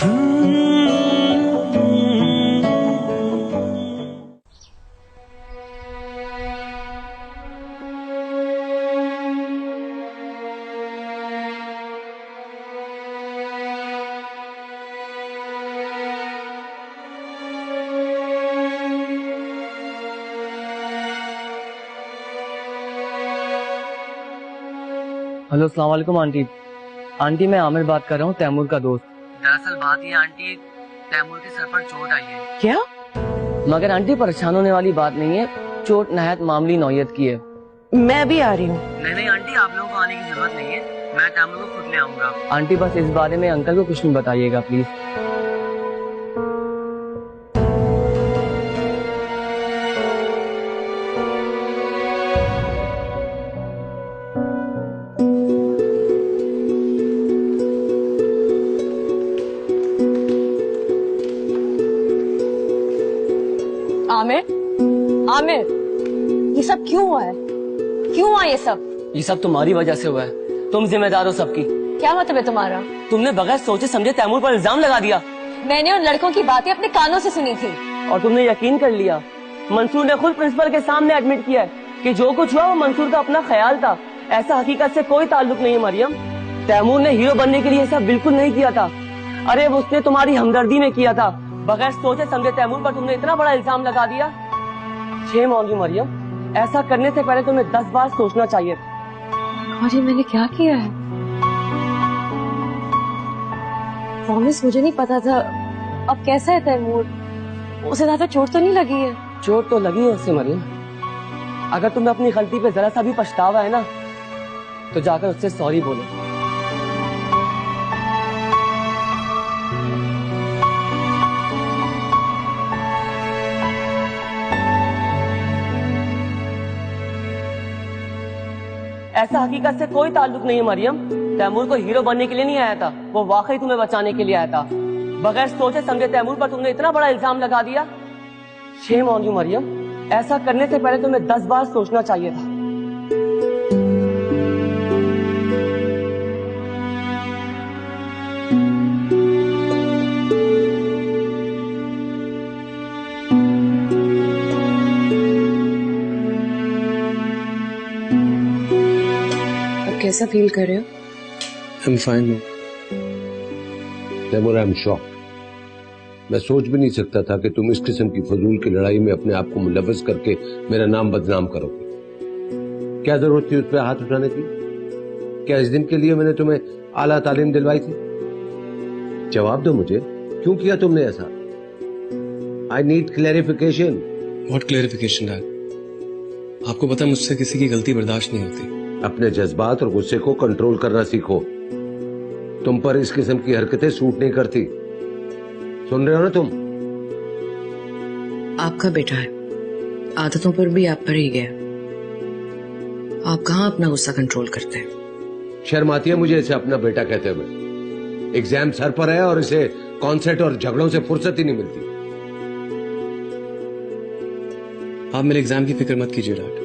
Hello, अस्सलाम वालेकुम aunty. Aunty मैं आमिर बात कर रहा हूँ, तैमूर का दोस्त। दरअसल बात ये आंटी, तैमूर के सर पर चोट आई है। क्या? मगर आंटी परेशान होने वाली बात नहीं है, चोट नहायत मामूली नौयत की है। मैं भी आ रही हूँ। नहीं आंटी, आप लोगों को आने की जरूरत नहीं है, मैं तैमूर को खुद ले आऊंगा। आंटी बस इस बारे में अंकल को कुछ नहीं बताइएगा प्लीज। आमिर, आमिर, ये सब क्यों हुआ है? क्यों हुआ ये सब? ये सब तुम्हारी वजह से हुआ है, तुम जिम्मेदार हो सबकी। क्या मतलब है तुम्हारा? तुमने बगैर सोचे समझे तैमूर पर इल्जाम लगा दिया। मैंने उन लड़कों की बातें अपने कानों से सुनी थी। और तुमने यकीन कर लिया। मंसूर ने खुद प्रिंसिपल के सामने एडमिट किया है कि जो कुछ हुआ वो मंसूर का अपना ख्याल था। ऐसा हकीकत से कोई ताल्लुक नहीं है मरियम। तैमूर ने हीरो बनने के लिए ऐसा बिल्कुल नहीं किया था। अरे उसने तुम्हारी हमदर्दी में किया था। बगैर सोचे समझे तैमूर पर तुमने इतना बड़ा इल्जाम लगा दिया। शेम ऑन यू मरियम, ऐसा करने से पहले तुम्हें 10 बार सोचना चाहिए था। और ये मैंने क्या किया है? प्रॉमिस, मुझे नहीं पता था। अब कैसा है तैमूर? उसे ज्यादा चोट तो नहीं लगी है? चोट तो लगी है उससे मरियम। अगर तुम्हें अपनी गलती पे जरा सा भी पछतावा है ना, तो जाकर उससे सॉरी बोलो। ऐसा हकीकत से कोई ताल्लुक नहीं है मरियम। तैमूर को हीरो बनने के लिए नहीं आया था, वो वाकई तुम्हें बचाने के लिए आया था। बगैर सोचे समझे तैमूर पर तुमने इतना बड़ा इल्जाम लगा दिया। शेम ऑन यू मरियम, ऐसा करने से पहले तुम्हें 10 बार सोचना चाहिए था। कैसा फील कर रहे हो? I'm fine, Taimur, I am shocked. मैं सोच भी नहीं सकता था कि तुम इस किस्म की फजूल की लड़ाई में अपने आप को मुलव्वस करके मेरा नाम बदनाम करोगे। क्या जरूरत थी उस पर हाथ उठाने की? क्या इस दिन के लिए मैंने तुम्हें आला तालीम दिलवाई थी? जवाब दो मुझे, क्यों किया तुमने ऐसा? I need clarification. What clarification dad? आपको पता है मुझसे किसी की गलती बर्दाश्त नहीं होती। अपने जज्बात और गुस्से को कंट्रोल करना सीखो। तुम पर इस किस्म की हरकतें सूट नहीं करती। सुन रहे हो ना तुम? आपका बेटा है, आदतों पर भी आप पर ही गया। आप कहाँ अपना गुस्सा कंट्रोल करते हैं? शर्म आती है मुझे इसे अपना बेटा कहते हुए। एग्जाम सर पर है और इसे कॉन्सर्ट और झगड़ों से फुर्सत ही नहीं मिलती। आप मेरे एग्जाम की फिक्र मत कीजिए डैड,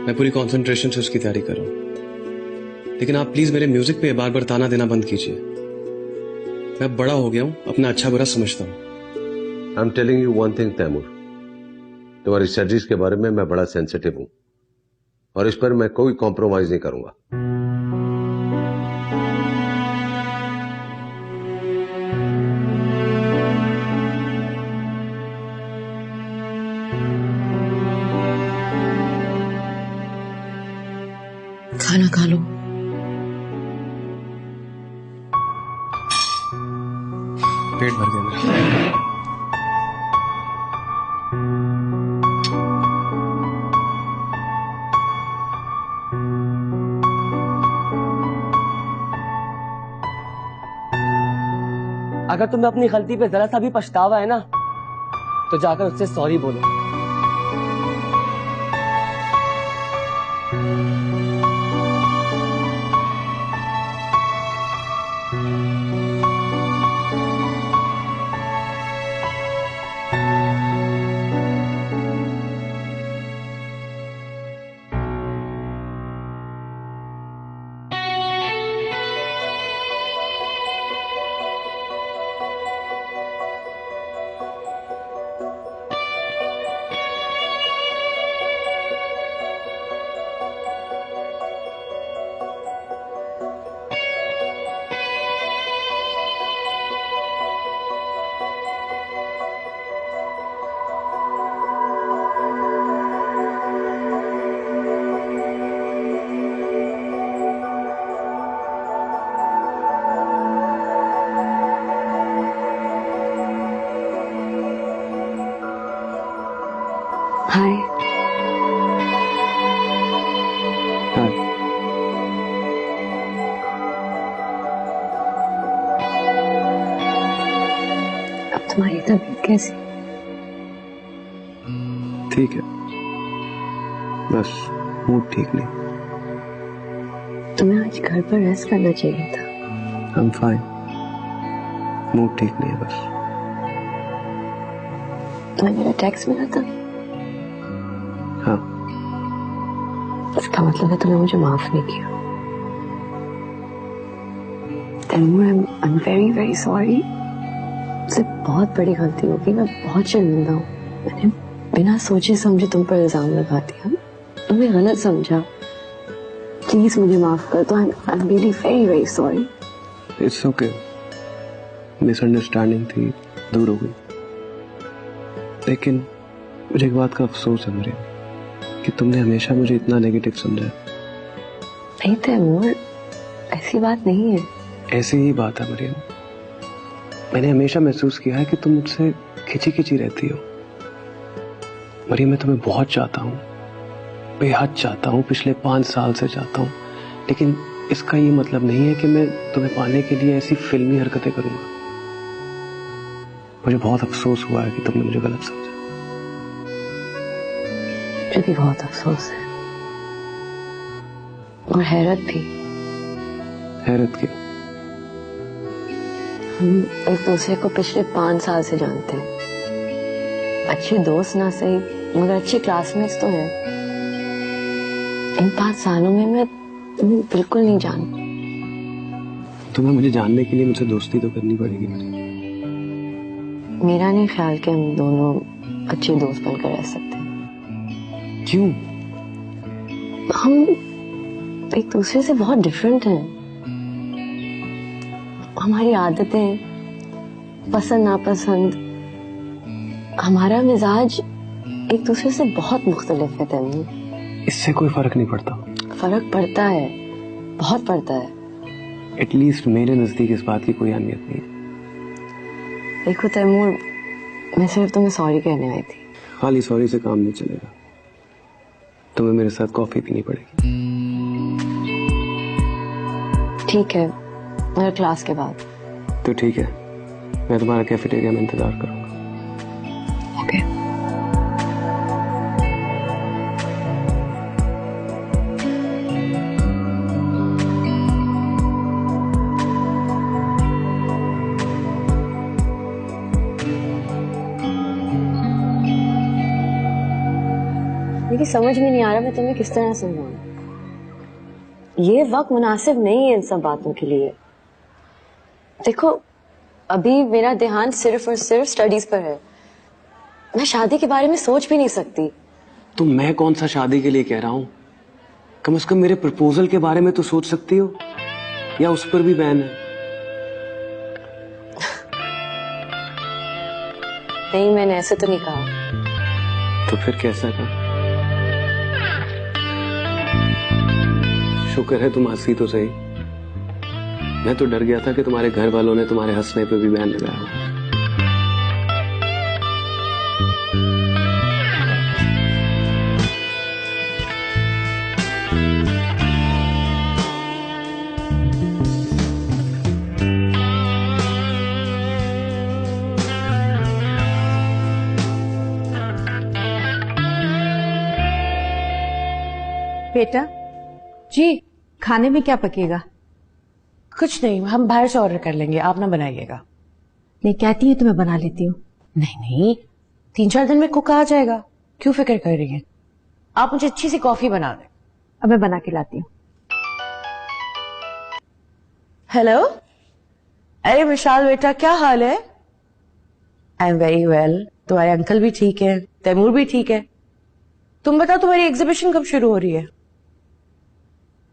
मैं पूरी कंसंट्रेशन से उसकी तैयारी कर रहा हूं। लेकिन आप प्लीज मेरे म्यूजिक पे बार बार ताना देना बंद कीजिए। मैं बड़ा हो गया हूं, अपना अच्छा बुरा समझता हूं। I am telling you one thing Taimur, तुम्हारी स्टडीज के बारे में मैं बड़ा सेंसिटिव हूं और इस पर मैं कोई कॉम्प्रोमाइज नहीं करूंगा। खाना खा लो। पेट भर गया मेरा। अगर तुम्हें अपनी गलती पे जरा सा भी पछतावा है ना, तो जाकर उससे सॉरी बोलो। हाय। अब तुम्हारी तबीयत कैसी? ठीक है, बस मूड ठीक नहीं। तुम्हें आज घर पर रेस्ट करना चाहिए था। I'm fine, मूड ठीक नहीं है बस। तुम्हें मेरा टेक्स्ट मिला था? हाँ। इसका मतलब है तुमने मुझे माफ नहीं किया। Taimur, I'm very very sorry। मुझसे बहुत बड़ी गलती होगी, मैं बहुत शर्मिंदा हूँ। मैंने बिना सोचे समझे तुम पर इल्जाम लगा दिया, तुम्हें गलत समझा। प्लीज मुझे माफ कर दो। I'm really very very sorry। It's okay, misunderstanding थी, दूर हो गई। लेकिन मुझे एक बात का अफसोस है मेरे कि तुमने हमेशा मुझे इतना नेगेटिव समझा। नहीं तैमूर, ऐसी बात नहीं है। ऐसी ही बात है मरियम। मैंने हमेशा महसूस किया है कि तुम मुझसे खिंची खिंची रहती हो। मरियम, मैं तुम्हें बहुत चाहता हूँ, बेहद चाहता हूँ, पिछले 5 साल से चाहता हूँ। लेकिन इसका ये मतलब नहीं है कि मैं तुम्हें पाने के लिए ऐसी फिल्मी हरकतें करूंगा। मुझे बहुत अफसोस हुआ है कि तुमने मुझे गलत समझा। मुझे भी बहुत अफसोस है और हैरत भी। हैरत क्यों? हम एक दूसरे को पिछले 5 साल से जानते हैं। अच्छे दोस्त ना सही मगर अच्छे क्लासमेट्स तो हैं। इन 5 सालों में मैं तुम्हें बिल्कुल नहीं जानती। तुम्हें मुझे जानने के लिए मुझसे दोस्ती तो करनी पड़ेगी मरियम। मेरा नहीं ख्याल कि हम दोनों अच्छे दोस्त बनकर रह सकते हैं। क्यों? हम एक दूसरे से बहुत डिफरेंट हैं। हमारी आदतें, पसंद नापसंद, हमारा मिजाज एक दूसरे से बहुत मुख्तलिफ है तैमूर। इससे कोई फर्क नहीं पड़ता। फर्क पड़ता है, बहुत पड़ता है। एटलीस्ट मेरे नजदीक इस बात की कोई अहमियत नहीं है। देखो तैमूर, मैं सिर्फ तुम्हें सॉरी कहने आई थी। खाली सॉरी से काम नहीं चलेगा, तुम्हें मेरे साथ कॉफी पीनी पड़ेगी। ठीक है, मेरे क्लास के बाद। तो ठीक है, मैं तुम्हारा कैफेटेरिया में इंतजार करूंगा। ओके। मेरी समझ में नहीं आ रहा मैं तुम्हें किस तरह समझाऊं। ये वक्त मुनासिब नहीं है इन सब बातों के लिए। देखो, अभी मेरा ध्यान सिर्फ और सिर्फ स्टडीज पर है। मैं शादी के बारे में सोच भी नहीं सकती। तो मैं कौन सा शादी के लिए कह रहा हूँ? कम से कम मेरे प्रपोजल के बारे में तो सोच सकती हो, या उस पर भी बैन है? नहीं, मैंने ऐसे तो नहीं कहा। तो फिर कैसा कहा? शुक्र है तुम हंसी तो सही। मैं तो डर गया था कि तुम्हारे घर वालों ने तुम्हारे हंसने पे भी बैन लगाया हो। बेटा जी, खाने में क्या पकेगा? कुछ नहीं, हम बाहर से ऑर्डर कर लेंगे, आप ना बनाइएगा। नहीं, कहती है तो मैं बना लेती हूँ। नहीं नहीं, 3-4 दिन में कुक आ जाएगा, क्यों फिक्र कर रही हैं? आप मुझे अच्छी सी कॉफी बना दें। अब मैं बना के लाती हूँ। हेलो, अरे विशाल बेटा, क्या हाल है? I am very well. तुम्हारे अंकल भी ठीक है, तैमूर भी ठीक है। तुम बताओ, तुम्हारी एग्जीबिशन कब शुरू हो रही है?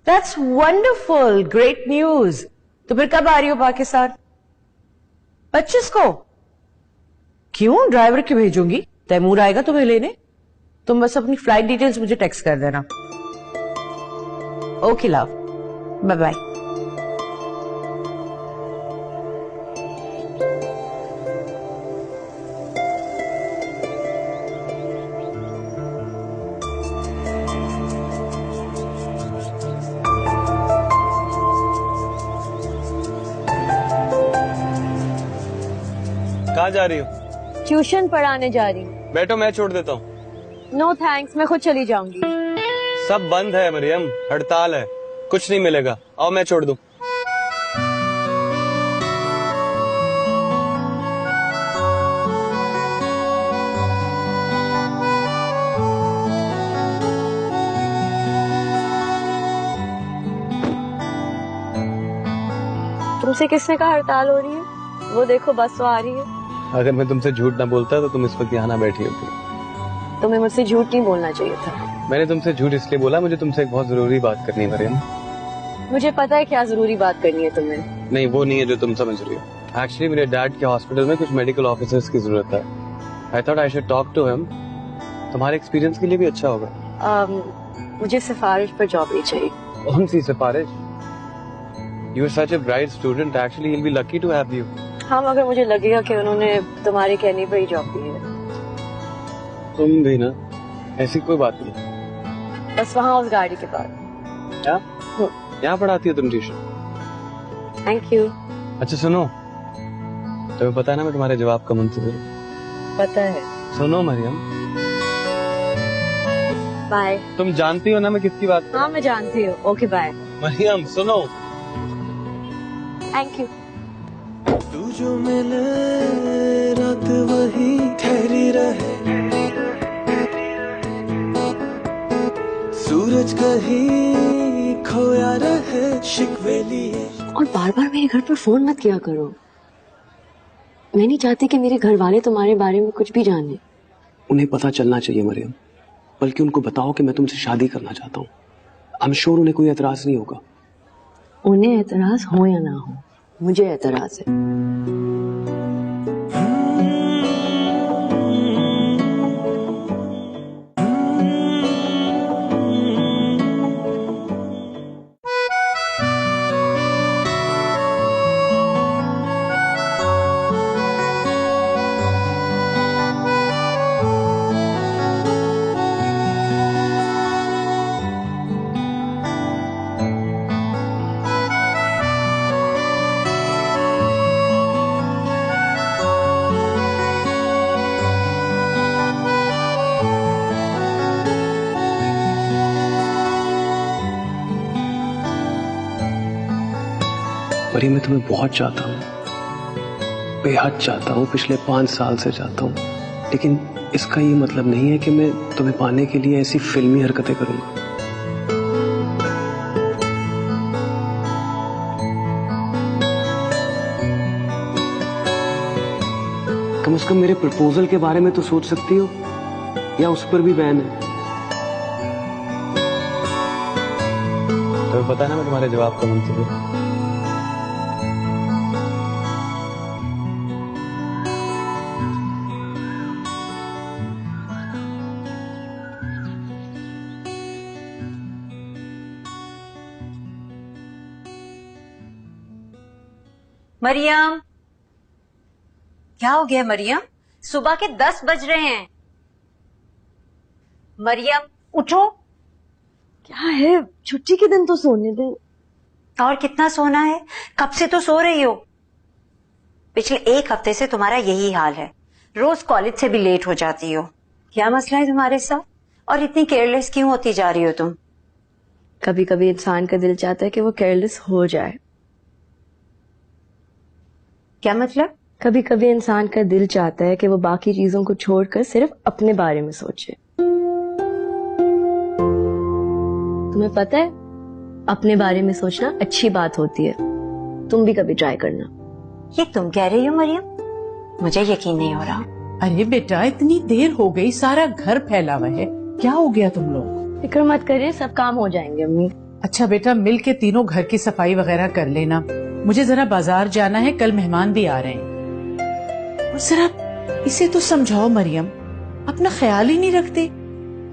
That's wonderful, great news. तो फिर कब आ रही हो पाकिस्तान? 25 को? क्यों, ड्राइवर क्यों भेजूंगी? तैमूर आएगा तुम्हें लेने। तुम बस अपनी फ्लाइट डिटेल्स मुझे टेक्स्ट कर देना। Okay love, bye bye. कहाँ जा रही हो? ट्यूशन पढ़ाने जा रही हूँ। बैठो, मैं छोड़ देता हूँ। नो थैंक्स, मैं खुद चली जाऊंगी। सब बंद है मरियम, हड़ताल है, कुछ नहीं मिलेगा। आओ मैं छोड़ दूं। तुमसे किसने कहा हड़ताल हो रही है? वो देखो बस तो आ रही है। अगर मैं तुमसे झूठ ना बोलता तो तुम इस वक्त यहाँ ना बैठी होती। तुम्हें मुझसे झूठ नहीं बोलना चाहिए था। मैंने तुमसे झूठ इसलिए बोला, मुझे तुमसे एक बहुत जरूरी बात करनी है मरियम। मुझे पता है क्या जरूरी बात करनी है तुम्हें। नहीं, वो नहीं है जो तुम समझ रही हो। एक्चुअली मेरे डैड के हॉस्पिटल में कुछ मेडिकल ऑफिसर्स की जरूरत है। I thought I should talk to him. तुम्हारे एक्सपीरियंस के लिए भी अच्छा होगा। मुझे सिफारिश पर जॉब नहीं चाहिए। कौन सी सिफारिश? You are such a bright student. Actually, he'll be lucky to have you. हाँ, मगर मुझे लगेगा कि उन्होंने तुम्हारे कहने पर ही जॉब दी है। तुम भी ना, ऐसी कोई बात नहीं। बस वहाँ उस गाड़ी के पास। क्या? यहाँ पढ़ाती हो तुम ट्यूशन? Thank you. अच्छा सुनो, तुम्हें पता है ना मैं तुम्हारे जवाब का मुंतज़िर हूँ। पता है। सुनो मरियम। बाय। तुम जानती हो ना मैं किसकी बात? हाँ मैं जानती हूँ। Okay bye. मरियम सुनो। Thank you. तू जो मिले रात वही ठहरी रहे, सूरज कहीं खोया रहे, शिकवे लिए। और बार बार मेरे घर पर फोन मत किया करो। मैं नहीं चाहती कि मेरे घर वाले तुम्हारे बारे में कुछ भी जाने। उन्हें पता चलना चाहिए मरियम, बल्कि उनको बताओ कि मैं तुमसे शादी करना चाहता हूँ। आई एम श्योर उन्हें कोई एतराज नहीं होगा। उन्हें एतराज हो या ना हो, मुझे एतराज है। मरियम मैं तुम्हें बहुत चाहता हूँ, बेहद चाहता हूँ, पिछले 5 साल से चाहता हूँ। लेकिन इसका ये मतलब नहीं है कि मैं तुम्हें पाने के लिए ऐसी फिल्मी हरकतें करूंगा। कम से कम मेरे प्रपोजल के बारे में तो सोच सकती हो, या उस पर भी बैन है? तुम्हें पता है ना मैं तुम्हारे जवाब का मुंतज़िर हूं। मरियम, क्या हो गया मरियम? सुबह के 10 बज रहे हैं। मरियम उठो। क्या है, छुट्टी के दिन तो सोने दे। और कितना सोना है? कब से तो सो रही हो। पिछले 1 हफ्ते से तुम्हारा यही हाल है, रोज कॉलेज से भी लेट हो जाती हो। क्या मसला है तुम्हारे साथ? और इतनी केयरलेस क्यों होती जा रही हो तुम? कभी कभी इंसान का दिल चाहता है कि वो केयरलेस हो जाए। क्या मतलब? कभी कभी इंसान का दिल चाहता है कि वो बाकी चीजों को छोड़कर सिर्फ अपने बारे में सोचे। तुम्हें पता है, अपने बारे में सोचना अच्छी बात होती है। तुम भी कभी ट्राई करना। ये तुम कह रही हो मरियम? मुझे यकीन नहीं हो रहा। अरे बेटा, इतनी देर हो गई, सारा घर फैला हुआ है, क्या हो गया तुम लोग? फिक्र मत करिए, सब काम हो जाएंगे अम्मी। अच्छा बेटा, मिल के तीनों घर की सफाई वगैरह कर लेना। मुझे जरा बाजार जाना है, कल मेहमान भी आ रहे हैं। और जरा इसे तो समझाओ मरियम, अपना ख्याल ही नहीं रखते।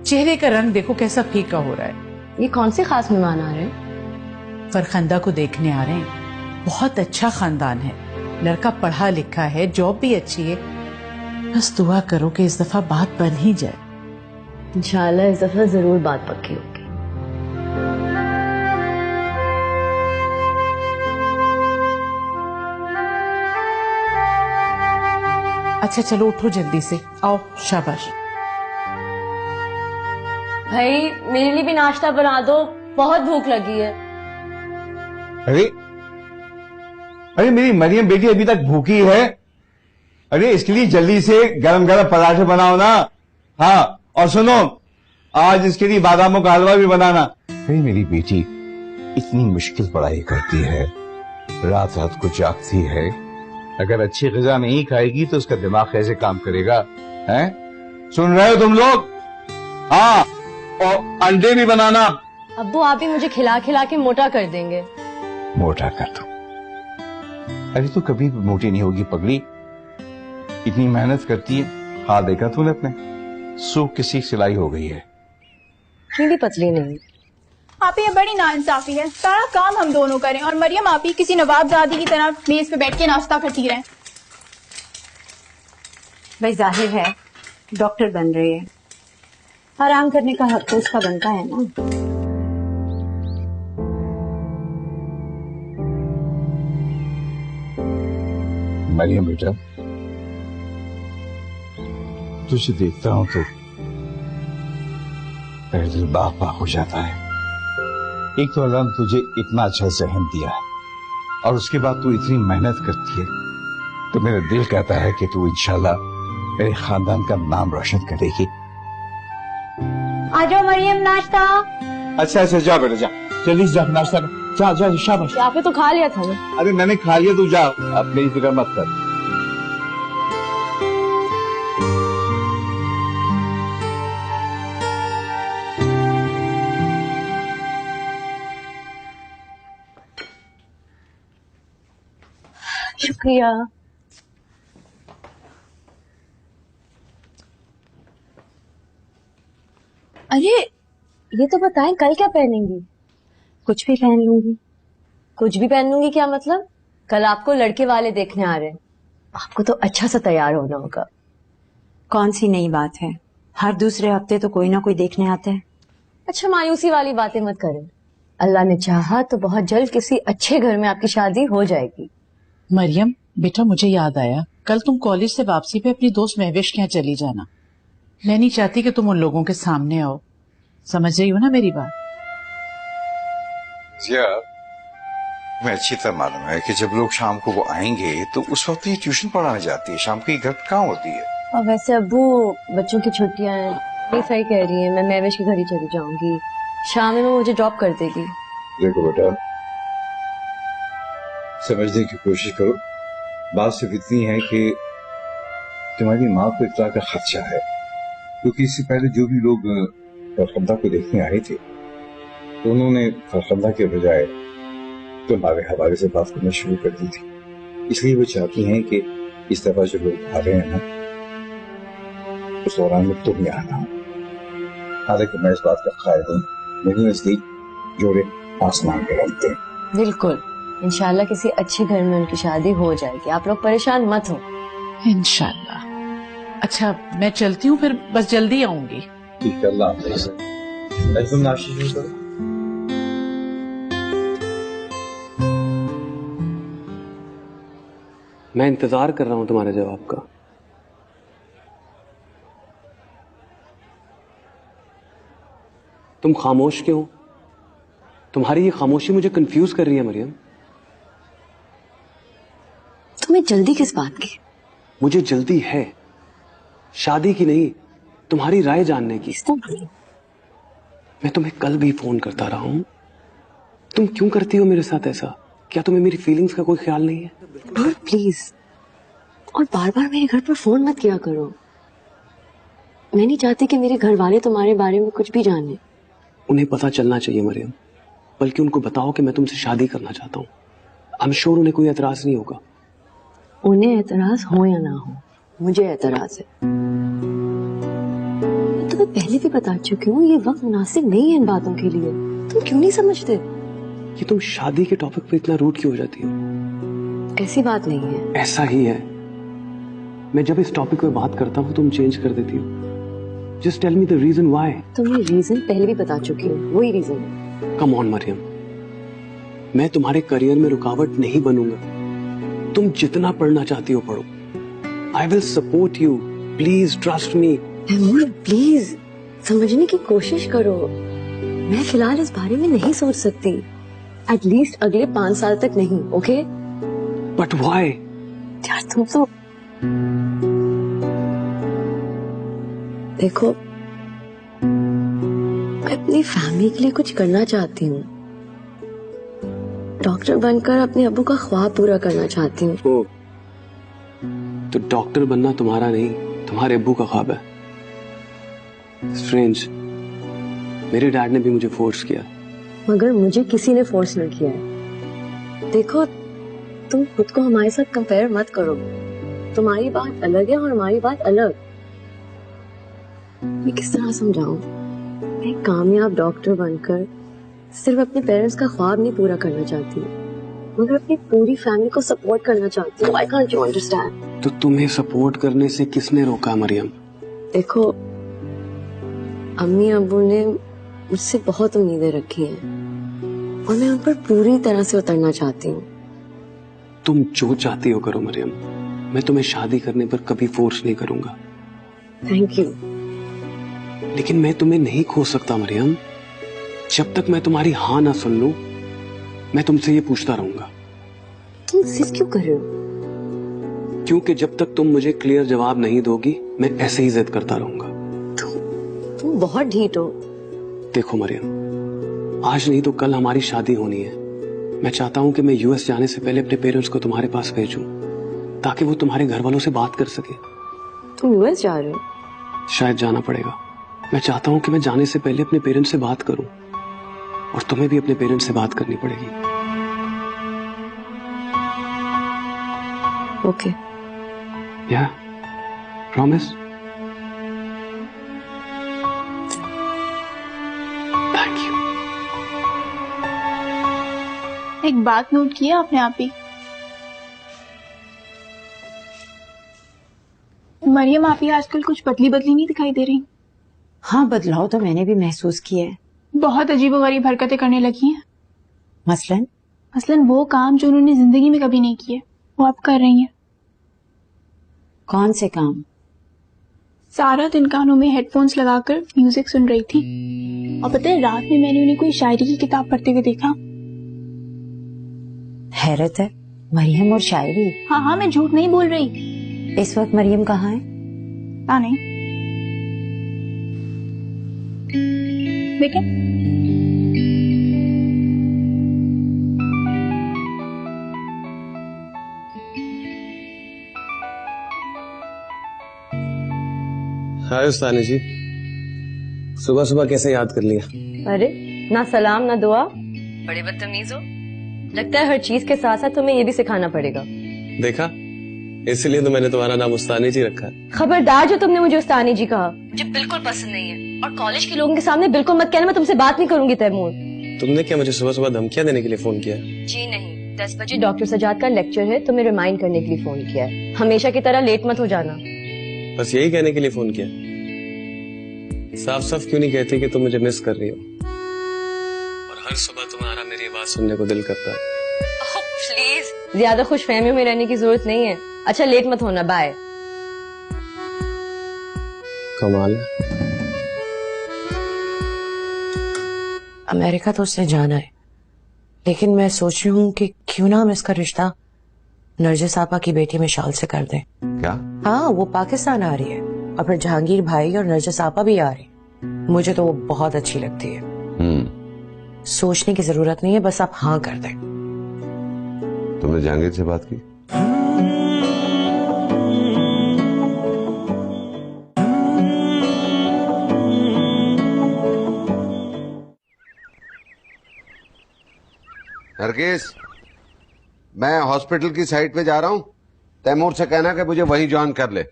चेहरे का रंग देखो कैसा फीका हो रहा है। ये कौन से खास मेहमान आ रहे हैं? फरखंदा को देखने आ रहे हैं। बहुत अच्छा खानदान है, लड़का पढ़ा लिखा है, जॉब भी अच्छी है। बस दुआ करो कि इस दफा बात बन ही जाए। इंशाल्लाह इस दफा जरूर बात पक्की होगी। अच्छा चलो उठो जल्दी से, आओ शाबाश। भाई मेरे लिए भी नाश्ता बना दो, बहुत भूख लगी है। अरे अरे मेरी मरियम बेटी अभी तक भूखी है। अरे इसके लिए जल्दी से गरम गरम पराठे बनाओ ना। हाँ और सुनो, आज इसके लिए बादामों का हलवा भी बनाना। अरे मेरी बेटी इतनी मुश्किल पढ़ाई करती है, रात रात को जागती है, अगर अच्छी ग़िज़ा नहीं खाएगी तो उसका दिमाग कैसे काम करेगा? हैं? सुन रहे हो तुम लोग? हाँ, और अंडे भी बनाना। अब्बू आप ही मुझे खिला खिला के मोटा कर देंगे। मोटा कर दो? अरे तू कभी भी मोटी नहीं होगी पगली, इतनी मेहनत करती है। हाँ देखा तूने अपने, सूख किसी सिलाई हो गई है। भी पतली नहीं। आप ये बड़ी नाइंसाफी है, सारा काम हम दोनों करें और मरियम आप ही किसी नवाबजादी की तरह मेज पे बैठ के नाश्ता करती रहे। भाई जाहिर है डॉक्टर बन रही है, आराम करने का हक तो उसका बनता है ना। मरियम बेटा, तुझे देखता हूं तो मेरा दिल बाग बाग हो जाता है। एक तो अल्लाह ने तुझे इतना अच्छा ज़हन दिया है और उसके बाद तू इतनी मेहनत करती है, तो मेरा दिल कहता है कि तू इंशाल्लाह मेरे खानदान का नाम रोशन करेगी। आ जाओ मरियम, नाश्ता। अच्छा अच्छा जा बेटा, जा जल्दी से जा, नाश्ता कर। जा जा शाबाश। आपने तो खा लिया था ना। अरे मैंने खा लिया, तू जा, अब मेरी फिक्र मत कर। शुक्रिया। अरे ये तो बताएं कल क्या पहनेंगी? कुछ भी पहन लूंगी। कुछ भी पहन लूंगी क्या मतलब? कल आपको लड़के वाले देखने आ रहे हैं, आपको तो अच्छा सा तैयार होना होगा। कौन सी नई बात है, हर दूसरे हफ्ते तो कोई ना कोई देखने आता है। अच्छा मायूसी वाली बातें मत करें, अल्लाह ने चाहा तो बहुत जल्द किसी अच्छे घर में आपकी शादी हो जाएगी। मरियम बेटा मुझे याद आया, कल तुम कॉलेज से वापसी पे अपनी दोस्त महविश के यहाँ चली जाना। मैं नहीं चाहती कि तुम उन लोगों के सामने आओ, समझ रही हो ना मेरी बात? जिया, तुम्हें अच्छी तरह मालूम है कि जब लोग शाम को वो आएंगे तो उस वक्त ही ट्यूशन पढ़ाने जाती है, शाम को घर कहाँ होती है। और वैसे अब्बू बच्चों की छुट्टियां हैं, ये सही कह रही है, मैं महविश के घर ही चली जाऊंगी, शाम में वो मुझे ड्रॉप कर देगी। देखो बेटा, समझने की कोशिश करो, बात सिर्फ इतनी है कि तुम्हारी माँ को इतना का खदशा है, क्योंकि इससे पहले जो भी लोग फरखंदा को देखने आए थे तो उन्होंने फरखंदा के बजाय तुम्हारे हवाले से बात करना शुरू कर दी थी। इसलिए वो चाहती हैं कि इस दफा जो लोग आ रहे हैं ना, उस दौरान में तुम यहाँ ना। हालांकि मैं इस बात का कायल हूँ, मेरे नजदीक जोड़े आसमान पे रखते हैं। बिल्कुल, इंशाल्लाह किसी अच्छे घर में उनकी शादी हो जाएगी, आप लोग परेशान मत हो। इंशाल्लाह। अच्छा मैं चलती हूँ फिर, बस जल्दी आऊंगी। ठीक है, अल्लाह हाफ़िज़। तुम नाश्ता शुरू करो। मैं इंतजार कर रहा हूं तुम्हारे जवाब का। तुम खामोश क्यों? तुम्हारी ये खामोशी मुझे कंफ्यूज कर रही है मरियम। तुम्हें जल्दी किस बात की? मुझे जल्दी है, शादी की नहीं, तुम्हारी राय जानने की। मैं तुम्हें कल भी फोन करता रहा हूं, तुम क्यों करती हो मेरे साथ ऐसा? क्या तुम्हें मेरी फीलिंग्स का कोई ख्याल नहीं है? प्लीज, और बार बार मेरे घर पर फोन मत किया करो। मैं नहीं चाहती कि मेरे घर वाले तुम्हारे बारे में कुछ भी जाने। उन्हें पता चलना चाहिए मरियम, बल्कि उनको बताओ कि मैं तुमसे शादी करना चाहता हूँ। आई एम श्योर उन्हें कोई एतराज नहीं होगा। उन्हें एतराज हो या ना हो, मुझे एतराज है। मैं तुम्हें पहले भी बता चुकी हूँ, ये वक्त मुनासिब नहीं है इन बातों के लिए। तुम क्यों नहीं समझते? कि तुम शादी के टॉपिक पे इतना रूड क्यों हो जाती हो? ऐसी बात नहीं है। ऐसा ही है। मैं जब इस टॉपिक पे बात करता हूँ तुम चेंज कर देती हो। Just tell me the reason why. तुम्हें रीजन पहले भी बता चुकी हूँ, वही रीजन है। कम ऑन मरियम, मैं तुम्हारे करियर में रुकावट नहीं बनूंगा। तुम जितना पढ़ना चाहती हो पढ़ो, I will support you. Please trust me. Taimur please समझने की कोशिश करो। मैं फिलहाल इस बारे में नहीं सोच सकती, एटलीस्ट अगले 5 साल तक नहीं। Okay But why? यार तुम तो देखो, मैं अपनी फैमिली के लिए कुछ करना चाहती हूँ। डॉक्टर बनकर अपने अब्बू का ख्वाब पूरा करना चाहती हूँ। ओ, तो डॉक्टर बनना तुम्हारा नहीं, तुम्हारे अब्बू का ख्वाब है। स्ट्रेंज, मेरे डैड ने भी मुझे फोर्स किया। मगर मुझे किसी ने फोर्स नहीं किया है। देखो, तुम खुद को हमारे साथ कंपेयर मत करो। तुम्हारी बात अलग है और हमारी बात अलग। मैं किस तरह समझाऊं? मैं कामयाब डॉक्टर बनकर सिर्फ अपने पेरेंट्स का ख्वाब नहीं पूरा करना चाहती, मगर अपनी पूरी फैमिली को सपोर्ट करना चाहती हूँ। Why can't you understand? तो तुम्हें सपोर्ट करने से किसने रोका मरियम? देखो, अम्मी अब्बू ने मुझसे बहुत उम्मीदें रखी हैं और मैं उन पर पूरी तरह से उतरना चाहती हूँ। तुम जो चाहती हो करो मरियम, मैं तुम्हें शादी करने पर कभी फोर्स नहीं करूंगा। Thank you. लेकिन मैं तुम्हें नहीं खो सकता मरियम। जब तक मैं तुम्हारी हाँ ना सुन लूं, मैं तुमसे ये पूछता रहूंगा। तुम जिद क्यों कर रहे हो? क्योंकि जब तक तुम मुझे क्लियर जवाब नहीं दोगी, मैं ऐसे ही जिद करता रहूंगा। तुम बहुत ढीठ हो। देखो मरियम, आज नहीं तो कल हमारी शादी होनी है। मैं चाहता हूँ कि मैं यूएस जाने से पहले अपने पेरेंट्स को तुम्हारे पास भेजूं, ताकि वो तुम्हारे घर वालों से बात कर सके। तुम यूएस जा रहे हो? शायद जाना पड़ेगा। मैं चाहता हूँ कि मैं जाने से पहले अपने पेरेंट्स से बात करूं, और तुम्हें भी अपने पेरेंट्स से बात करनी पड़ेगी। ओके। या प्रॉमिस? Thank you. एक बात नोट किया आपने आप ही? मरियम, आप ही आजकल कुछ बदली बदली नहीं दिखाई दे रही। हाँ, बदलाव तो मैंने भी महसूस किया है। बहुत अजीबोगरीब हरकतें करने लगी हैं। मसलन वो काम जो उन्होंने जिंदगी में कभी नहीं किए, वो आप कर रही हैं। कौन से काम? सारा दिन कानों में हेडफोन्स लगाकर म्यूजिक सुन रही थी, और पता है, रात में मैंने उन्हें कोई शायरी की किताब पढ़ते हुए देखा। हैरत है, मरियम और शायरी। हाँ, मैं झूठ नहीं बोल रही। इस वक्त मरियम कहाँ है? नहीं देखें। हाय उस्तानी जी, सुबह सुबह कैसे याद कर लिया? अरे ना सलाम ना दुआ, बड़े बदतमीज हो। लगता है हर चीज के साथ साथ तुम्हें ये भी सिखाना पड़ेगा। देखा, इसलिए तो मैंने तुम्हारा नाम उस्तानी जी रखा। खबरदार जो तुमने मुझे उस्तानी जी कहा, मुझे बिल्कुल पसंद नहीं है। और कॉलेज के लोगों के सामने बिल्कुल मत कहना, मैं तुमसे बात नहीं करूंगी तैमूर। तुमने क्या मुझे सुबह सुबह धमकियां देने के लिए फोन किया? जी नहीं, 10 बजे डॉक्टर सजाद का लेक्चर है, तुम्हें रिमाइंड करने के लिए फोन किया है। हमेशा की तरह लेट मत हो जाना। बस यही कहने के लिए फोन किया? साफ साफ क्यों नहीं कहते कि तुम मुझे मिस कर रही हो? और हर सुबह तुम्हारा मेरी आवाज सुनने को दिल करता है। प्लीज, ज्यादा खुशफहमी में रहने की जरूरत नहीं है। अच्छा, लेट मत होना, बाय। कमाल है। अमेरिका तो उसने जाना है, लेकिन मैं सोच रही हूँ कि क्यों ना हम इसका रिश्ता नरजिस आपा की बेटी मिशाल से कर दें। क्या? हाँ, वो पाकिस्तान आ रही है और फिर जहांगीर भाई और नरजिस आपा भी आ रही। मुझे तो वो बहुत अच्छी लगती है। सोचने की जरूरत नहीं है, बस आप हाँ कर दें। तुमने जहांगीर से बात की? नरगिस, मैं हॉस्पिटल की साइड पे जा रहा हूँ। तैमूर से कहना कि मुझे वहीं ज्वाइन कर ले।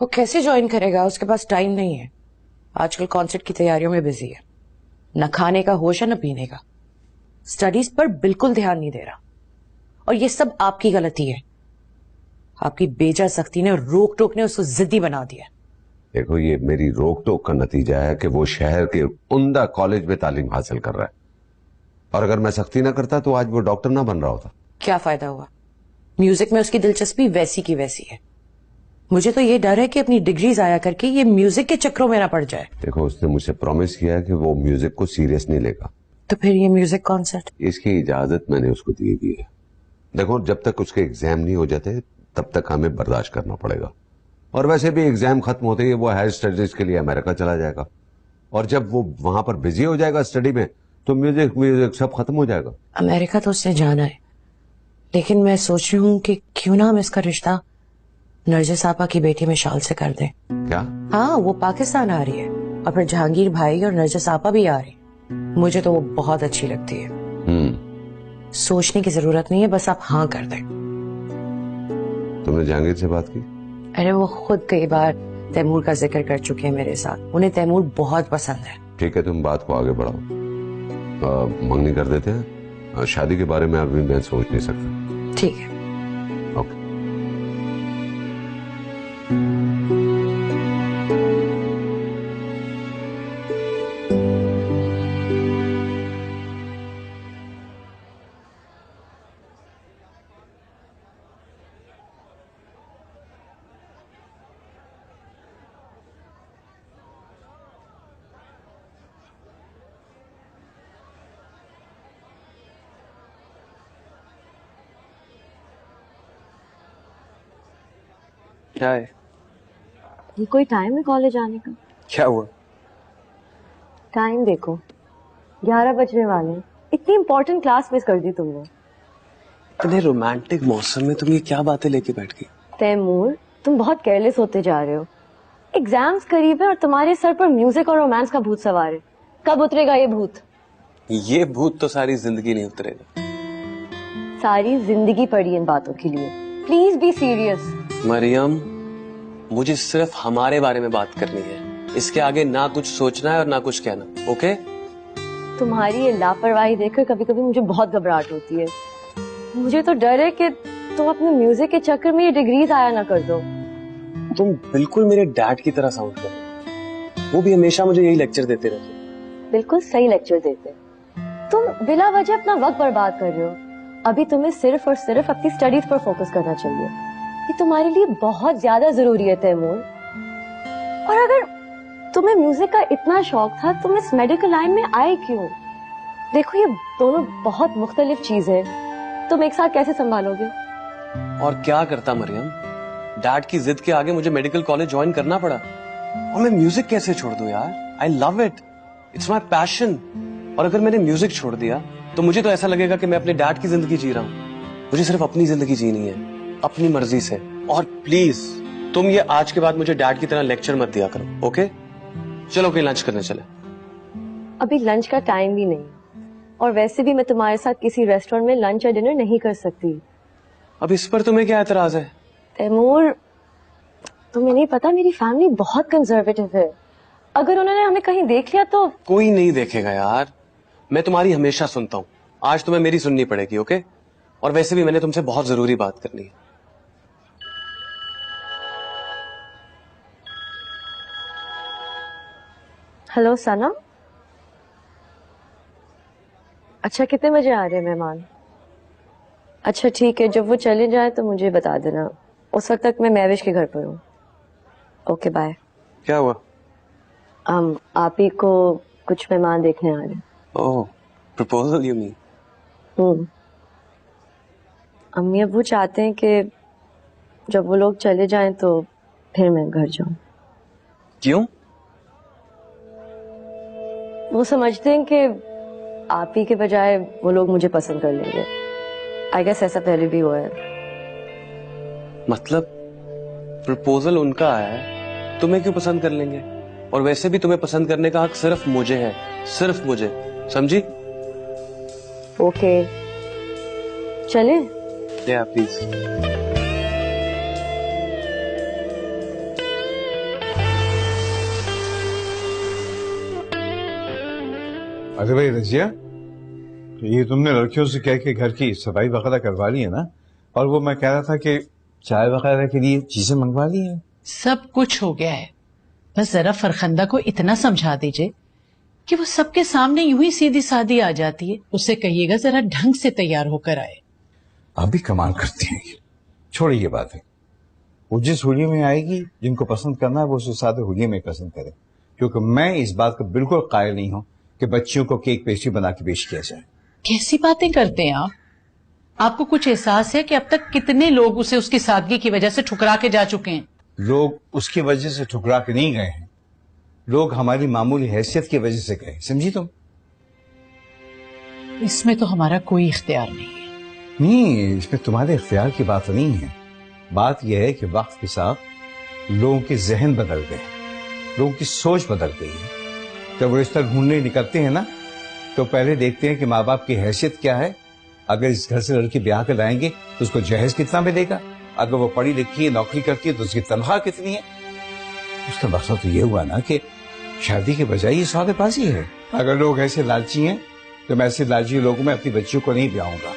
वो कैसे ज्वाइन करेगा? उसके पास टाइम नहीं है, आजकल कॉन्सर्ट की तैयारियों में बिजी है। न खाने का होश है न पीने का। स्टडीज पर बिल्कुल ध्यान नहीं दे रहा, और ये सब आपकी गलती है। आपकी बेजा सख्ती ने, रोक टोक ने उसको जिद्दी बना दिया। देखो, ये मेरी रोक टोक का नतीजा है कि वो शहर के उम्दा कॉलेज में तालीम हासिल कर रहा है, और अगर मैं सख्ती ना करता तो आज वो डॉक्टर ना बन रहा होता। क्या फायदा हुआ? म्यूजिक में उसकी दिलचस्पी वैसी की वैसी है, मुझे तो ये डर है कि अपनी डिग्री जाया करके ये म्यूजिक के चक्रों में ना पड़ जाए। देखो, उसने मुझसे प्रॉमिस किया है कि वो म्यूजिक को सीरियस नहीं लेगा। तो फिर ये म्यूजिक कॉन्सर्ट? इसकी इजाजत मैंने उसको दी है। देखो, जब तक उसके एग्जाम नहीं हो जाते तब तक हमें बर्दाश्त करना पड़ेगा। और वैसे भी एग्जाम खत्म होते ही वो हायर स्टडीज के लिए अमेरिका चला जाएगा, और जब वो वहां पर बिजी हो जाएगा स्टडी में तो म्यूजिक सब खत्म हो जाएगा। अमेरिका तो उसने जाना है, लेकिन मैं सोच रही हूँ कि क्यों ना हम इसका रिश्ता नरजिस आपा की बेटी मिशाल से कर दें। क्या? हाँ, वो पाकिस्तान आ रही है और फिर जहांगीर भाई और नरजिस आपा भी आ रही। मुझे तो वो बहुत अच्छी लगती है। सोचने की जरूरत नहीं है, बस आप हाँ कर दें। तुमने जहांगीर से बात की? अरे वो खुद कई बार तैमूर का जिक्र कर चुके हैं मेरे साथ। उन्हें तैमूर बहुत पसंद है। ठीक है, तुम बात को आगे बढ़ाओ। मंगनी कर देते हैं। शादी के बारे में अभी मैं सोच नहीं सकता। ठीक है। ओके। क्या है? ये कोई टाइम है कॉलेज आने का? क्या हुआ? टाइम देखो, 11 बजने वाले हैं। इतनी इंपॉर्टेंट क्लास मिस कर दी तुमने। इतने रोमांटिक मौसम में तुम ये क्या बातें लेके बैठ गई? तैमूर, तुम बहुत केयरलेस होते जा रहे हो। एग्जाम्स करीब है और तुम्हारे सर पर म्यूजिक और रोमांस का भूत सवार है। कब उतरेगा ये भूत? ये भूत तो सारी जिंदगी नहीं उतरेगा। सारी जिंदगी पड़ी इन बातों के लिए। Please be serious. मरियम, मुझे सिर्फ हमारे बारे में बात करनी है। इसके आगे ना कुछ सोचना है और ना कुछ कहना। ओके? तुम्हारी ये लापरवाही देखकर कभी कभी मुझे बहुत घबराहट होती है। मुझे तो डर है कि तुम अपने म्यूजिक के चक्कर में ये डिग्री जाया ना कर दो। तुम बिल्कुल मेरे डैड की तरह साउंड कर रहे हो। वो भी हमेशा मुझे यही लेक्चर देते रहते। बिल्कुल सही लेक्चर देते। तुम बिला वजह अपना वक्त बर्बाद कर रहे हो। अभी तुम्हें सिर्फ और सिर्फ अपनी स्टडीज पर फोकस करना चाहिए। ये तुम्हारे लिए बहुत ज्यादा जरूरी है तैमूर। और अगर तुम्हें म्यूजिक का इतना शौक था तुम इस मेडिकल लाइन में आए क्यों? देखो, ये दोनों बहुत मुख्तलिफ चीजें हैं। तुम एक साथ कैसे संभालोगे? और क्या करता मरियम, डैड की जिद के आगे मुझे मेडिकल कॉलेज ज्वाइन करना पड़ा। और मैं म्यूजिक कैसे छोड़ दूं यार? I love it, it's my passion. और अगर मैंने म्यूजिक छोड़ दिया तो मुझे तो ऐसा लगेगा कि मैं अपने डैड की जिंदगी जी रहा हूँ। मुझे सिर्फ अपनी जिंदगी जीनी है, अपनी मर्जी से। और प्लीज तुम ये आज के बाद मुझे डैड की तरह लेक्चर मत दिया करो। ओके? चलो कहीं लंच करने चले। अभी लंच का टाइम भी नहीं, और वैसे भी मैं तुम्हारे साथ किसी रेस्टोरेंट में लंच या डिनर नहीं कर सकती। अब इस पर तुम्हें क्या एतराज है? तैमूर, तुम्हें नहीं पता मेरी फैमिली बहुत कंजर्वेटिव है। अगर उन्होंने हमें कहीं देख लिया तो। कोई नहीं देखेगा यार, मैं तुम्हारी हमेशा सुनता हूँ। आज तुम्हें मेरी सुननी पड़ेगी। ओके? और वैसे भी मैंने तुमसे बहुत जरूरी बात करनी है। हेलो सना। अच्छा, कितने बजे आ रहे हैं मेहमान? अच्छा ठीक है, जब वो चले जाए तो मुझे बता देना। उस वक्त तक मैं महविश के घर पर हूँ। Okay bye. क्या हुआ? आप ही को कुछ मेहमान देखने आ रहे हैं। ओह, प्रपोजल यू मीन? अम्मी अब्बू चाहते हैं कि जब वो लोग चले जाएं तो फिर मैं घर जाऊं। क्यों? वो समझते हैं कि आप ही के बजाय वो लोग मुझे पसंद कर लेंगे। आई गेस ऐसा पहले भी हुआ है। मतलब प्रपोजल उनका आया है, तुम्हें क्यों पसंद कर लेंगे? और वैसे भी तुम्हें पसंद करने का हक सिर्फ मुझे है, सिर्फ मुझे। समझी? ओके, चले? या प्लीज। अरे भाई रजिया, ये तुमने लड़कियों से कह के घर की सफाई वगैरह करवा ली है ना? और वो मैं कह रहा था कि चाय वगैरह के लिए चीजें मंगवा ली हैं। सब कुछ हो गया है, बस जरा फरखंदा को इतना समझा दीजिए कि वो सबके सामने यूं ही सीधी सादी आ जाती है। उससे कहिएगा जरा ढंग से तैयार होकर आए। आप भी कमाल करती हैं। छोड़िए ये बातें। वो जिस होली में आएगी, जिनको पसंद करना है वो उसे सादे होली में पसंद करे, क्योंकि मैं इस बात का बिल्कुल कायल नहीं हूं कि बच्चियों को केक पेस्ट्री बना के पेश किया जाए। कैसी बातें करते हैं आप? आपको कुछ एहसास है कि अब तक कितने लोग उसे उसकी सादगी की वजह से ठुकरा के जा चुके हैं? लोग उसकी वजह से ठुकरा के नहीं गए हैं, लोग हमारी मामूली हैसियत की वजह से गए, समझी तुम? इसमें तो हमारा कोई इख्तियार नहीं है। नहीं, इसमें तुम्हारे इख्तियार की बात नहीं है। बात यह है कि वक्त के साथ लोगों के जहन बदल गए, लोगों की सोच बदल गई है। जब वो रिश्ता ढूंढने निकलते हैं ना, तो पहले देखते हैं कि माँ बाप की हैसियत क्या है। अगर इस घर से लड़की ब्याह कर लाएंगे तो उसको जहेज कितना मिलेगा, अगर वो पढ़ी लिखी है, नौकरी करती है तो उसकी तनख्वाह कितनी है। उसका मकसद तो ये हुआ ना कि शादी के बजाय ये सौदेबाजी है। अगर लोग ऐसे लालची हैं तो मैं ऐसे लालची लोगों में अपनी बच्चियों को नहीं ब्याहूंगा।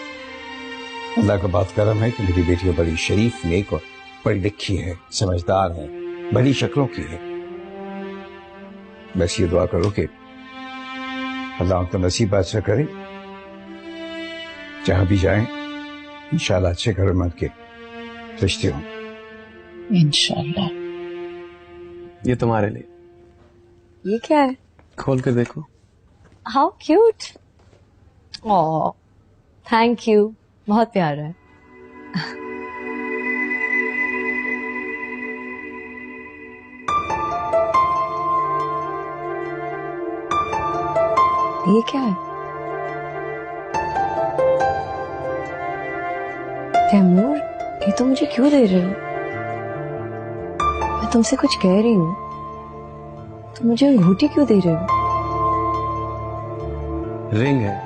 अल्लाह का बहुत करम है कि मेरी बेटी बड़ी शरीफ, नेक और पढ़ी लिखी है, समझदार है, भली शक्लों की है। बस ये दुआ करो कि अल्लाह उनका नसीब अच्छा करे, जहां भी जाएं इंशाल्लाह अच्छे घर में के रिश्ते हों। इंशाल्लाह। ये तुम्हारे लिए। ये क्या है? खोल कर देखो। How cute. Oh, thank you, बहुत प्यारा है। ये क्या है? तैमूर, ये तो मुझे क्यों दे रहे हो? मैं तुमसे कुछ कह रही हूँ, तुम मुझे अंगूठी क्यों दे रहे हो? रिंग है।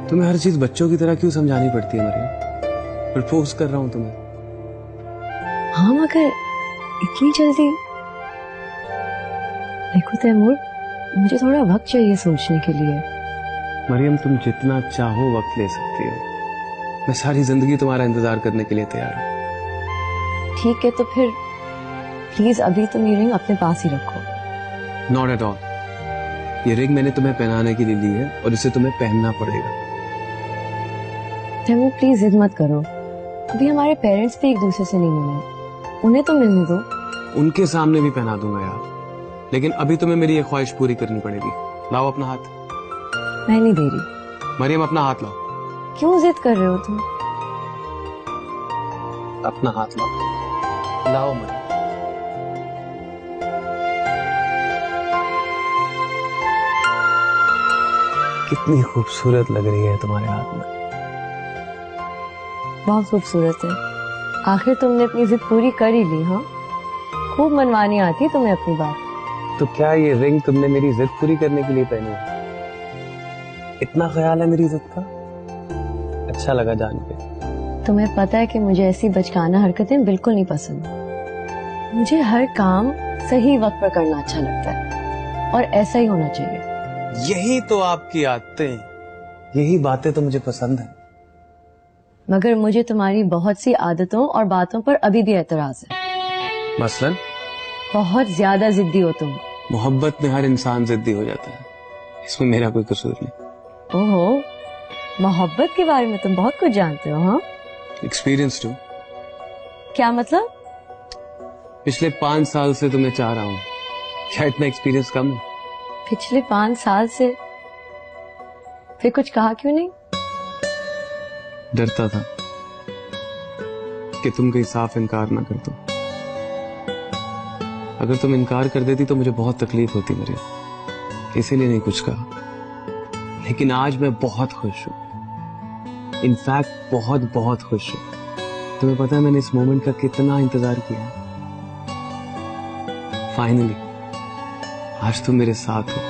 तुम्हें हर चीज बच्चों की तरह क्यों समझानी पड़ती है मरियम? प्रपोज कर रहा हूं तुम्हें। हाँ, मगर इतनी जल्दी? देखो तैमूर, मुझे थोड़ा वक्त चाहिए सोचने के लिए। मरियम, तुम जितना चाहो वक्त ले सकती हो। मैं सारी जिंदगी तुम्हारा इंतजार करने के लिए तैयार हूँ। ठीक है, तो फिर प्लीज अभी तुम ये रिंग अपने पास ही रखो। Not at all. ये रिंग मैंने तुम्हें पहनाने के लिए ली है और इसे तुम्हें पहनना पड़ेगा। तैमूर, प्लीज जिद मत करो। अभी हमारे पेरेंट्स भी एक दूसरे से नहीं मिले, उन्हें तो मिलने दो। उनके सामने भी पहना दूंगा यार, लेकिन अभी तुम्हें मेरी ये ख्वाहिश पूरी करनी पड़ेगी। लाओ अपना हाथ। मैं नहीं दे रही। मरियम, अपना हाथ लाओ। क्यों जिद कर रहे हो तुम? अपना हाथ लाओ। लाओ मरियम। कितनी खूबसूरत लग रही है तुम्हारे हाथ में। बहुत खूबसूरत है। आखिर तुमने अपनी जिद पूरी कर ही ली। हाँ, खूब मनवानी आती है तुम्हें अपनी बात। तो क्या ये रिंग तुमने मेरी जिद पूरी करने के लिए पहनी है? इतना ख्याल है मेरी जिद का? अच्छा लगा जान के। तुम्हें पता है कि मुझे ऐसी बचकाना हरकतें बिल्कुल नहीं पसंद। मुझे हर काम सही वक्त पर करना अच्छा लगता है और ऐसा ही होना चाहिए। यही तो आपकी आदतें, यही बातें तो मुझे पसंद है। मगर मुझे तुम्हारी बहुत सी आदतों और बातों पर अभी भी एतराज है। मसलन? बहुत ज्यादा जिद्दी हो तुम। मोहब्बत में हर इंसान जिद्दी हो जाता है, इसमें मेरा कोई कसूर नहीं। ओहो, मोहब्बत के बारे में तुम बहुत कुछ जानते हो। हाँ, एक्सपीरियंस टू। क्या मतलब? पिछले 5 साल से तुम्हें चाह रहा हूँ, क्या इतना एक्सपीरियंस कम है? पिछले 5 साल से? फिर कुछ कहा क्यों नहीं? डरता था कि तुम कहीं साफ इनकार ना कर दो। अगर तुम इनकार कर देती तो मुझे बहुत तकलीफ होती मेरे, इसीलिए नहीं कुछ कहा। लेकिन आज मैं बहुत खुश हूँ, इनफैक्ट बहुत बहुत खुश हूँ। तुम्हें पता है मैंने इस मोमेंट का कितना इंतजार किया है। फाइनली आज तुम मेरे साथ हो।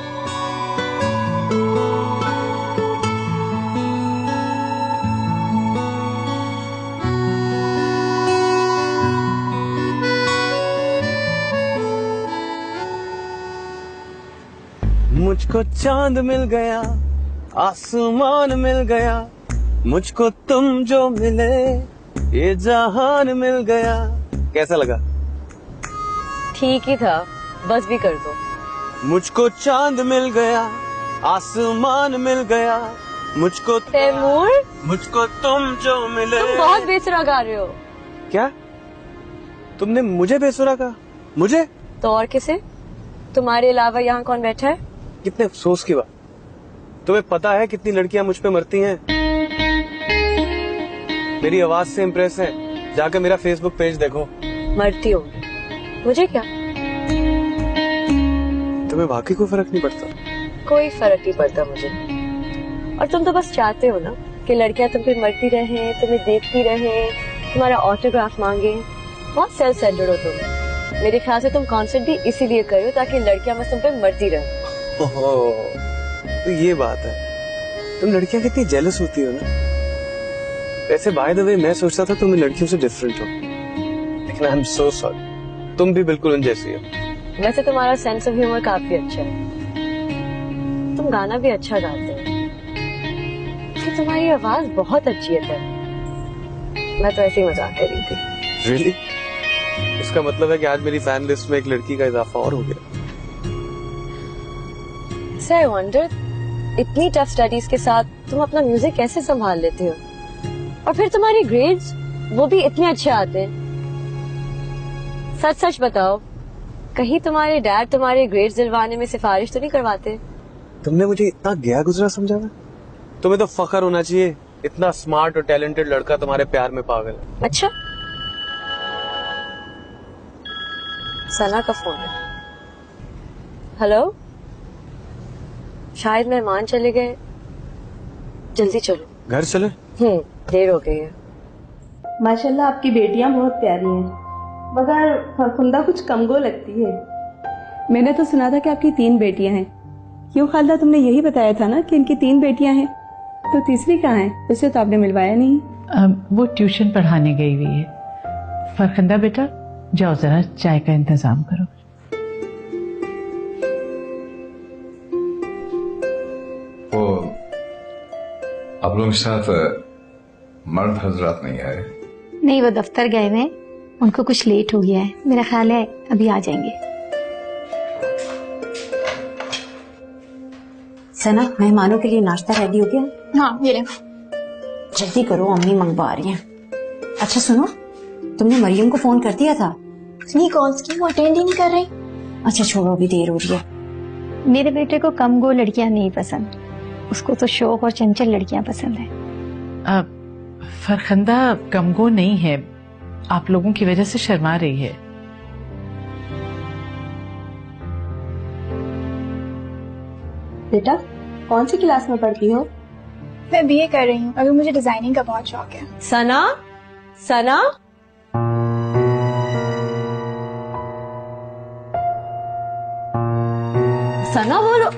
मुझको चांद मिल गया, आसमान मिल गया, मुझको तुम जो मिले ये जहान मिल गया। कैसा लगा? ठीक ही था, बस भी कर दो। मुझको चांद मिल गया, आसमान मिल गया, मुझको तैमूर, मुझको तुम जो मिले। तुम बहुत बेसुरा गा रहे हो। क्या? तुमने मुझे बेसुरा कहा? मुझे? तो और किसे? तुम्हारे अलावा यहाँ कौन बैठा है? कितने अफसोस की बात। तुम्हें पता है कितनी लड़कियां मुझ पे मरती हैं? मेरी आवाज से इम्प्रेस हैं। जाकर मेरा फेसबुक पेज देखो। मरती हो, मुझे क्या? तुम्हें वाकई कोई फर्क नहीं पड़ता? कोई फर्क नहीं पड़ता मुझे। और तुम तो बस चाहते हो ना कि लड़कियां तुम पे मरती रहें, तुम्हें देखती रहें, तुम्हारा ऑटोग्राफ मांगे। बहुत सेल्फ सेंटर्ड हो तुम। मेरे ख्याल से तुम कॉन्सर्ट भी इसीलिए कर रहे हो ताकि लड़कियां बस तुम पे मरती रहें। ओहो, तो ये बात है। तुम लड़कियां कितनी जेलस होती हो ना। ऐसे बाय द वे मैं सोचता था तुम लड़कियों से डिफरेंट हो, लेकिन आई एम सो सॉरी, तुम भी बिल्कुल उन जैसी हो। वैसे तुम्हारा सेंस ऑफ ह्यूमर काफी अच्छा है, तुम गाना भी अच्छा गाते हो, कि तुम्हारी आवाज बहुत अच्छी है। मैं तो ऐसे ही मजाक कर रही थी। Really? इसका मतलब है कि आज मेरी फैन लिस्ट में एक लड़की का इजाफा और हो गया। I wonder, इतनी टफ स्टडीज के साथ तुम अपना म्यूजिक कैसे संभाल लेते हो? और फिर तुम्हारे ग्रेड्स वो भी इतने अच्छे आते हैं। सच सच बताओ, कहीं तुम्हारे डैड तुम्हारे ग्रेड्स दिलवाने में सिफारिश तो नहीं करवाते? तुमने मुझे इतना गया गुजरा समझा था? तुम्हें तो फख्र होना चाहिए, इतना स्मार्ट और टैलेंटेड लड़का तुम्हारे प्यार में पागल है। अच्छा, सना का फोन है। हेलो, शायद मेहमान चले गए, जल्दी चलो। घर चले? देर हो गई है। माशाल्लाह आपकी बेटियां बहुत प्यारी हैं, मगर फरखुंदा कुछ कमगो लगती है। मैंने तो सुना था कि आपकी 3 बेटियां हैं। क्यों खालदा, तुमने यही बताया था ना कि इनकी 3 बेटियां हैं, तो तीसरी कहाँ है? उसे तो आपने मिलवाया नहीं। वो ट्यूशन पढ़ाने गई हुई है। फरखंदा बेटा, जाओ जरा चाय का इंतजाम करो। वो आप लोगों के साथ मर्द हजरात नहीं आए? नहीं, वो दफ्तर गए हुए हैं, उनको कुछ लेट हो गया है। मेरा ख्याल है अभी आ जाएंगे। सना, मेहमानों के लिए नाश्ता रेडी हो गया? हाँ, ये ले। जल्दी करो, अम्मी मंगवा रही हैं। अच्छा सुनो, तुमने मरियम को फोन कर दिया था? नहीं, कॉल्स की वो अटेंड ही नहीं कर रही। अच्छा छोड़ो, अभी देर हो रही है। मेरे बेटे को कम गो लड़कियां नहीं पसंद, उसको तो शौक और चंचल लड़कियां पसंद है। फरखंदा कमगो नहीं है, आप लोगों की वजह से शर्मा रही है। बेटा, कौन सी क्लास में पढ़ती हो? मैं बीए कर रही हूँ, अभी मुझे डिजाइनिंग का बहुत शौक है। सना, सना, सना बोलो।